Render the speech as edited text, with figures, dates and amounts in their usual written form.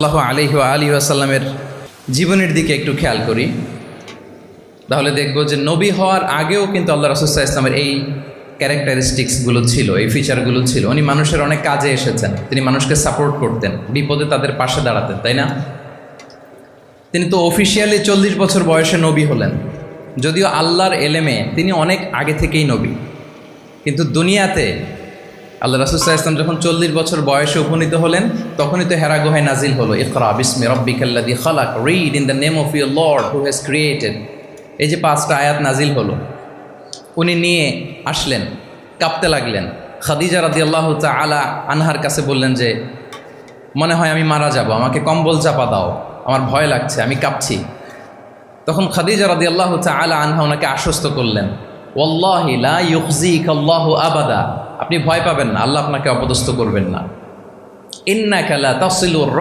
সাল্লাল্লাহু আলাইহি ওয়াসাল্লামের জীবনের দিকে একটু খেয়াল করি, তাহলে দেখব যে নবী হওয়ার আগেও কিন্তু আল্লাহ রাসূল সাল্লাল্লাহু আলাইহি ওয়াসাল্লামের এই ক্যারেক্টারিস্টিক্সগুলো ছিল, এই ফিচারগুলো ছিল। উনি মানুষের অনেক কাজে এসেছেন, তিনি মানুষকে সাপোর্ট করতেন, বিপদে তাদের পাশে দাঁড়াতেন, তাই না? তিনি তো অফিসিয়ালি 40 বছর বয়সে নবী হলেন, যদিও আল্লাহর এলেমে তিনি অনেক আগে থেকেই নবী, কিন্তু দুনিয়াতে আল্লাহ রাসূল সাল্লাল্লাহু আলাইহি ওয়াসাল্লাম যখন 40 বছর বয়সে উপনীত হলেন, তখনই তো হেরা গুহায় নাজিল হলো, ইকরা বিসমি রাব্বিকাল্লাযী খালাক, read in the name of your lord who has created. এই যে 5টা আয়াত নাজিল হলো, উনি নিয়ে আসলেন, কাঁপতে লাগলেন। খাদিজা রাদিয়াল্লাহু তাআলা আনহার কাছে বললেন যে মনে হয় আমি মারা যাব, আমাকে কম্বল চাপা দাও, আমার ভয় লাগছে, আমি কাঁপছি। তখন খাদিজা রাদিয়াল্লাহু তাআলা আনহা ওনাকে আশ্বস্ত করলেন, ওয়াল্লাহি লা ইউখজিকাল্লাহু আবাদা, আপনি ভয় পাবেন না, আল্লাহ আপনাকে অপদস্থ করবেন না। ইন্নাকা লা তাসিলুর